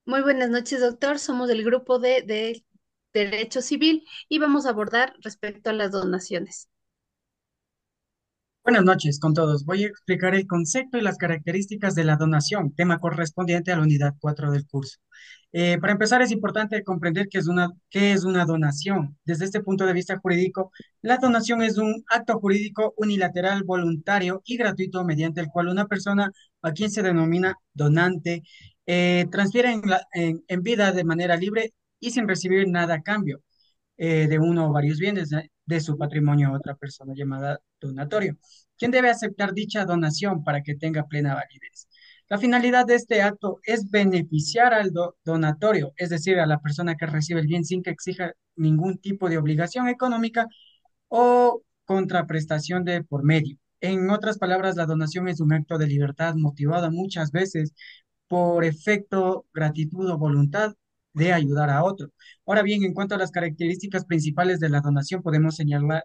Muy buenas noches, doctor. Somos del grupo de Derecho Civil y vamos a abordar respecto a las donaciones. Buenas noches con todos. Voy a explicar el concepto y las características de la donación, tema correspondiente a la unidad 4 del curso. Para empezar, es importante comprender qué es una donación. Desde este punto de vista jurídico, la donación es un acto jurídico unilateral, voluntario y gratuito mediante el cual una persona a quien se denomina donante transfiere en vida de manera libre y sin recibir nada a cambio de uno o varios bienes de su patrimonio a otra persona llamada donatorio. ¿Quién debe aceptar dicha donación para que tenga plena validez? La finalidad de este acto es beneficiar al donatorio, es decir, a la persona que recibe el bien sin que exija ningún tipo de obligación económica o contraprestación de por medio. En otras palabras, la donación es un acto de libertad motivado muchas veces por efecto, gratitud o voluntad de ayudar a otro. Ahora bien, en cuanto a las características principales de la donación, podemos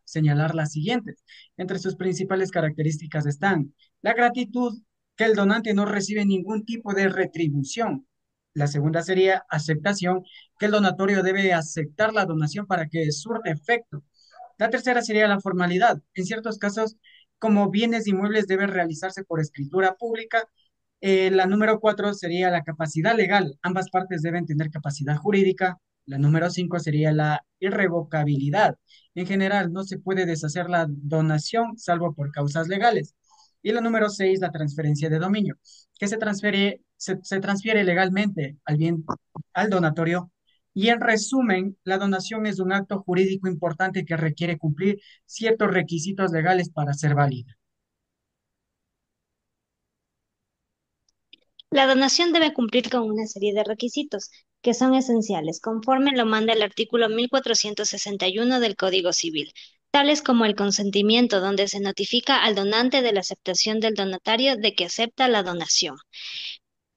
señalar las siguientes. Entre sus principales características están la gratitud, que el donante no recibe ningún tipo de retribución. La segunda sería aceptación, que el donatorio debe aceptar la donación para que surte efecto. La tercera sería la formalidad. En ciertos casos, como bienes inmuebles debe realizarse por escritura pública. La número cuatro sería la capacidad legal. Ambas partes deben tener capacidad jurídica. La número cinco sería la irrevocabilidad. En general, no se puede deshacer la donación salvo por causas legales. Y la número seis, la transferencia de dominio, que se transfiere legalmente al bien, al donatorio. Y en resumen, la donación es un acto jurídico importante que requiere cumplir ciertos requisitos legales para ser válida. La donación debe cumplir con una serie de requisitos que son esenciales, conforme lo manda el artículo 1461 del Código Civil, tales como el consentimiento, donde se notifica al donante de la aceptación del donatario de que acepta la donación.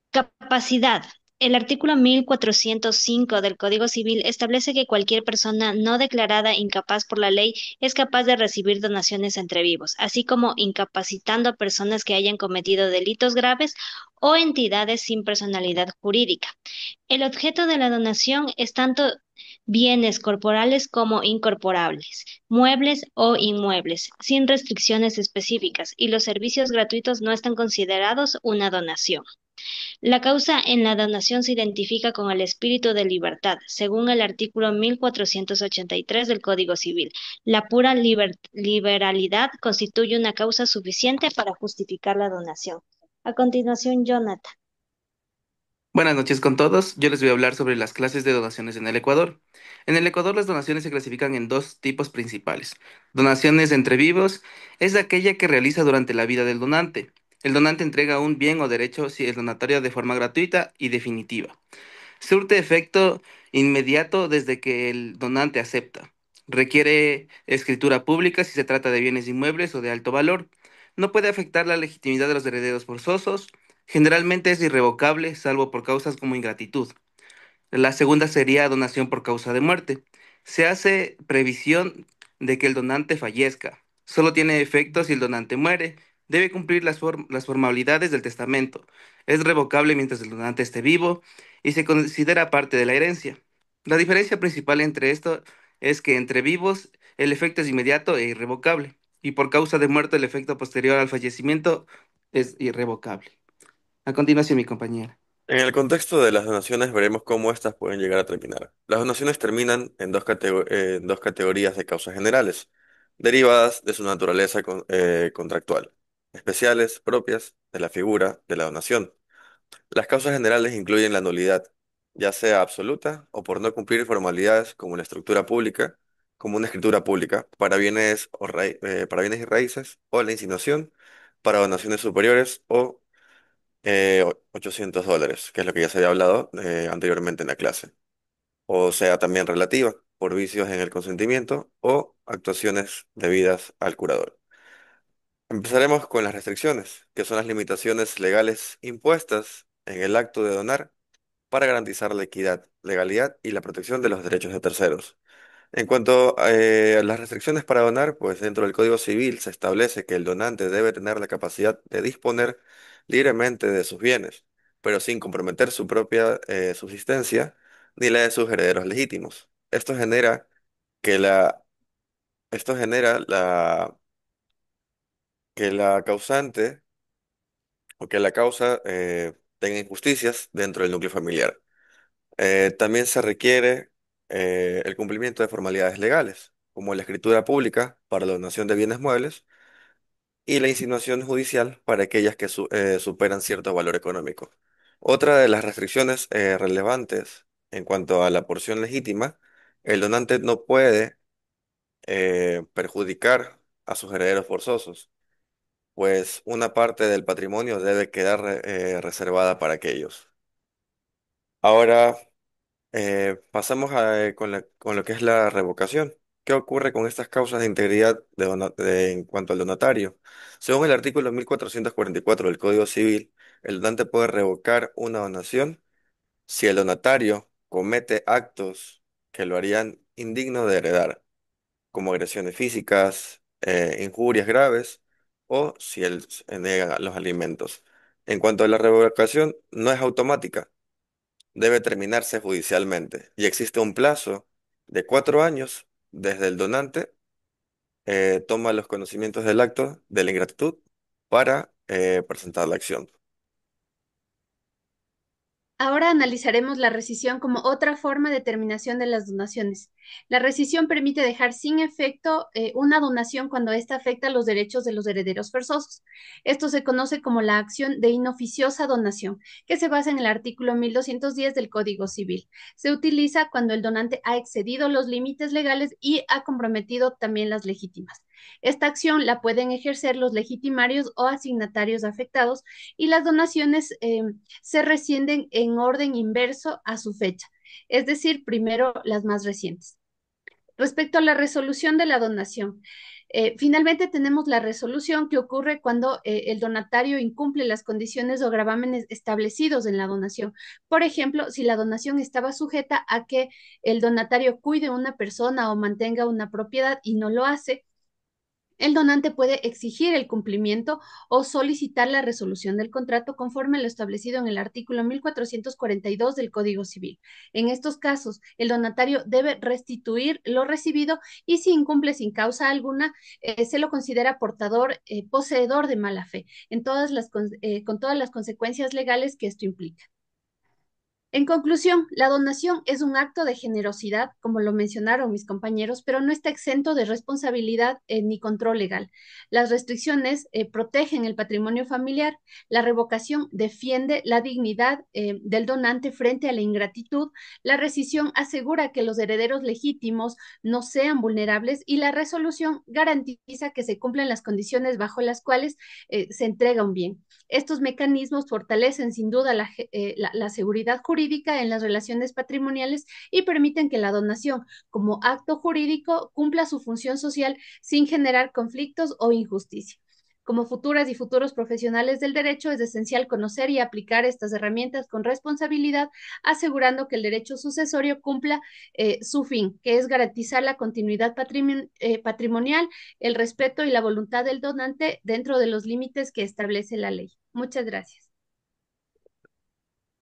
Capacidad. El artículo 1405 del Código Civil establece que cualquier persona no declarada incapaz por la ley es capaz de recibir donaciones entre vivos, así como incapacitando a personas que hayan cometido delitos graves o entidades sin personalidad jurídica. El objeto de la donación es tanto bienes corporales como incorporables, muebles o inmuebles, sin restricciones específicas, y los servicios gratuitos no están considerados una donación. La causa en la donación se identifica con el espíritu de libertad, según el artículo 1483 del Código Civil. La pura liberalidad constituye una causa suficiente para justificar la donación. A continuación, Jonathan. Buenas noches con todos. Yo les voy a hablar sobre las clases de donaciones en el Ecuador. En el Ecuador las donaciones se clasifican en dos tipos principales. Donaciones entre vivos es aquella que realiza durante la vida del donante. El donante entrega un bien o derecho si el donatario de forma gratuita y definitiva. Surte efecto inmediato desde que el donante acepta. Requiere escritura pública si se trata de bienes inmuebles o de alto valor. No puede afectar la legitimidad de los herederos forzosos. Generalmente es irrevocable, salvo por causas como ingratitud. La segunda sería donación por causa de muerte. Se hace previsión de que el donante fallezca. Solo tiene efecto si el donante muere. Debe cumplir las formalidades del testamento. Es revocable mientras el donante esté vivo y se considera parte de la herencia. La diferencia principal entre esto es que entre vivos el efecto es inmediato e irrevocable y por causa de muerte el efecto posterior al fallecimiento es irrevocable. A continuación, mi compañera. En el contexto de las donaciones veremos cómo éstas pueden llegar a terminar. Las donaciones terminan en en dos categorías de causas generales, derivadas de su naturaleza contractual, especiales, propias de la figura de la donación. Las causas generales incluyen la nulidad, ya sea absoluta o por no cumplir formalidades como la estructura pública, como una escritura pública, para para bienes y raíces, o la insinuación para donaciones superiores o $800, que es lo que ya se había hablado anteriormente en la clase. O sea, también relativa, por vicios en el consentimiento o actuaciones debidas al curador. Empezaremos con las restricciones, que son las limitaciones legales impuestas en el acto de donar para garantizar la equidad, legalidad y la protección de los derechos de terceros. En cuanto a las restricciones para donar, pues dentro del Código Civil se establece que el donante debe tener la capacidad de disponer libremente de sus bienes, pero sin comprometer su propia subsistencia ni la de sus herederos legítimos. Que la, esto genera que la causante o que la causa tenga injusticias dentro del núcleo familiar. También se requiere el cumplimiento de formalidades legales, como la escritura pública para la donación de bienes muebles y la insinuación judicial para aquellas que superan cierto valor económico. Otra de las restricciones relevantes en cuanto a la porción legítima, el donante no puede perjudicar a sus herederos forzosos, pues una parte del patrimonio debe quedar reservada para aquellos. Ahora, pasamos con lo que es la revocación. ¿Qué ocurre con estas causas de integridad en cuanto al donatario? Según el artículo 1444 del Código Civil, el donante puede revocar una donación si el donatario comete actos que lo harían indigno de heredar, como agresiones físicas, injurias graves o si él se niega los alimentos. En cuanto a la revocación, no es automática, debe terminarse judicialmente y existe un plazo de 4 años desde el donante toma los conocimientos del acto de la ingratitud para presentar la acción. Ahora analizaremos la rescisión como otra forma de terminación de las donaciones. La rescisión permite dejar sin efecto una donación cuando ésta afecta los derechos de los herederos forzosos. Esto se conoce como la acción de inoficiosa donación, que se basa en el artículo 1210 del Código Civil. Se utiliza cuando el donante ha excedido los límites legales y ha comprometido también las legítimas. Esta acción la pueden ejercer los legitimarios o asignatarios afectados y las donaciones se rescinden en orden inverso a su fecha, es decir, primero las más recientes. Respecto a la resolución de la donación, finalmente tenemos la resolución que ocurre cuando el donatario incumple las condiciones o gravámenes establecidos en la donación. Por ejemplo, si la donación estaba sujeta a que el donatario cuide una persona o mantenga una propiedad y no lo hace, el donante puede exigir el cumplimiento o solicitar la resolución del contrato conforme a lo establecido en el artículo 1442 del Código Civil. En estos casos, el donatario debe restituir lo recibido y si incumple sin causa alguna, se lo considera portador, poseedor de mala fe, con todas las consecuencias legales que esto implica. En conclusión, la donación es un acto de generosidad, como lo mencionaron mis compañeros, pero no está exento de responsabilidad ni control legal. Las restricciones protegen el patrimonio familiar, la revocación defiende la dignidad del donante frente a la ingratitud, la rescisión asegura que los herederos legítimos no sean vulnerables y la resolución garantiza que se cumplen las condiciones bajo las cuales se entrega un bien. Estos mecanismos fortalecen sin duda la seguridad jurídica en las relaciones patrimoniales y permiten que la donación como acto jurídico cumpla su función social sin generar conflictos o injusticia. Como futuras y futuros profesionales del derecho, es esencial conocer y aplicar estas herramientas con responsabilidad, asegurando que el derecho sucesorio cumpla su fin, que es garantizar la continuidad patrimonial, el respeto y la voluntad del donante dentro de los límites que establece la ley. Muchas gracias.